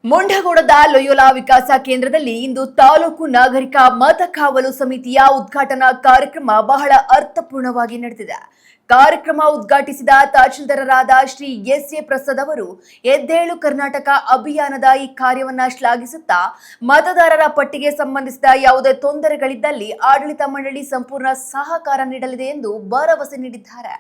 ಮುಂಡಗೋಡದ Loyola ವಿಕಾಸ ಕೇಂದ್ರದಲ್ಲಿ ಇಂದು ತಾಲೂಕು ನಾಗರಿಕ ಮತ ಕಾವಲು ಸಮಿತಿಯ ಉದ್ಘಾಟನಾ ಕಾರ್ಯಕ್ರಮ ಬಹಳ ಅರ್ಥಪೂರ್ಣವಾಗಿ ನಡೆದಿದೆ. ಕಾರ್ಯಕ್ರಮ ಉದ್ಘಾಟಿಸಿದ ತಹಶೀಲ್ದಾರರಾದ ಶ್ರೀ ಎಸ್ ಎ ಪ್ರಸಾದ್ ಅವರು ಎದ್ದೇಳು ಕರ್ನಾಟಕ ಅಭಿಯಾನದ ಈ ಕಾರ್ಯವನ್ನ ಶ್ಲಾಘಿಸುತ್ತಾ ಮತದಾರರ ಪಟ್ಟಿಗೆ ಸಂಬಂಧಿಸಿದ ಯಾವುದೇ ತೊಂದರೆಗಳಿದ್ದಲ್ಲಿ ಆಡಳಿತ ಮಂಡಳಿ ಸಂಪೂರ್ಣ ಸಹಕಾರ ನೀಡಲಿದೆ ಎಂದು ಭರವಸೆ ನೀಡಿದ್ದಾರೆ.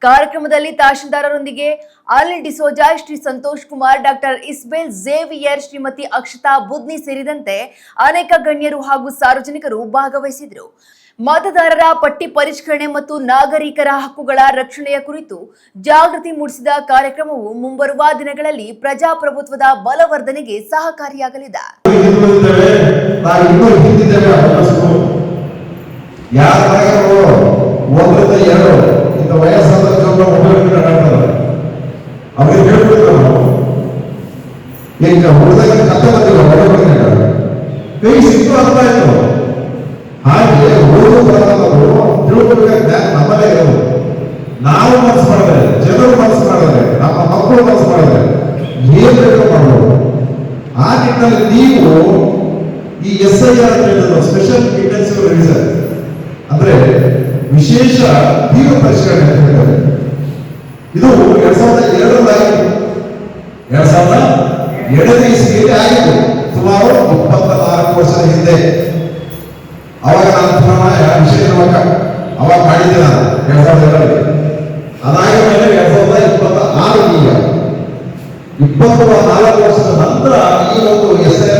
ಕಾರ್ಯಕ್ರಮದಲ್ಲಿ ತಹಶೀಲ್ದಾರರೊಂದಿಗೆ ಅಲಿ ಡಿಸೋಜಾ, ಶ್ರೀ ಸಂತೋಷ್ ಕುಮಾರ್, ಡಾಕ್ಟರ್ ಇಸ್ಬೇಲ್ ಝೇವಿಯರ್, ಶ್ರೀಮತಿ ಅಕ್ಷತಾ ಬುದ್ನಿ ಸೇರಿದಂತೆ ಅನೇಕ ಗಣ್ಯರು ಹಾಗೂ ಸಾರ್ವಜನಿಕರು ಭಾಗವಹಿಸಿದರು. ಮತದಾರರ ಪಟ್ಟಿ ಪರಿಷ್ಕರಣೆ ಮತ್ತು ನಾಗರಿಕರ ಹಕ್ಕುಗಳ ರಕ್ಷಣೆಯ ಕುರಿತು ಜಾಗೃತಿ ಮೂಡಿಸಿದ ಕಾರ್ಯಕ್ರಮವು ಮುಂಬರುವ ದಿನಗಳಲ್ಲಿ ಪ್ರಜಾಪ್ರಭುತ್ವದ ಬಲವರ್ಧನೆಗೆ ಸಹಕಾರಿಯಾಗಲಿದೆ. ವಯಸ್ಸಾದ ಅವ್ರಿಗೆ ಹೇಳ್ಬಿಡ್ತಾರೆ ಈಗ ಹುಡುಗ ಕತ್ತೆ ಬಂದಿಲ್ಲ ಹೊರಗಡೆ ಕೈ ಸಿಕ್ಕು ಅರ್ಥ ಆಯ್ತು. ಹಾಗೆ ಹುಡುಗ ಬರೋದು ತಿಳ್ಕೊಬೇಕಾದ ನಮ್ಮಲ್ಲೇ ಇರೋದು. ನಾವು ಮನಸ್ಸು ಮಾಡಿದ್ರೆ, ಜನರು ಮನಸ್ಸು ಮಾಡಿದ್ರೆ, ನಮ್ಮ ಮಕ್ಕಳು ಮನಸ್ಸು ಮಾಡಿದ್ರೆ ಏನ್ ಬೇಕು ಮಾಡ್ಬೋದು. ಆ ನಿಟ್ಟಿನಲ್ಲಿ ನೀವು ಈ SIR ಸ್ಪೆಷಲ್ ಇಂಟೆನ್ಸಿವ್ ರಿವಿಷನ್ ಅಂದ್ರೆ ವಿಶೇಷ ತೀವ್ರ ಪರಿಷ್ಕರಣೆ ಅಂತ ಹೇಳ್ತಾರೆ. ಇದು 2002 ಆಗಿತ್ತು. 2002 ಇಸ್ವಿಯಲ್ಲಿ ಆಗಿತ್ತು, ಸುಮಾರು 24 ವರ್ಷದ ಹಿಂದೆ. ಅವಾಗ ನಾನು ವಿಷಯ ಅವಾಗ ಮಾಡಿದ್ದೆ ನಾನು 2002. ಅದಾದ ಮೇಲೆ 2026 ಈಗ 24 ವರ್ಷದ ನಂತರ ಈ ಒಂದು SIR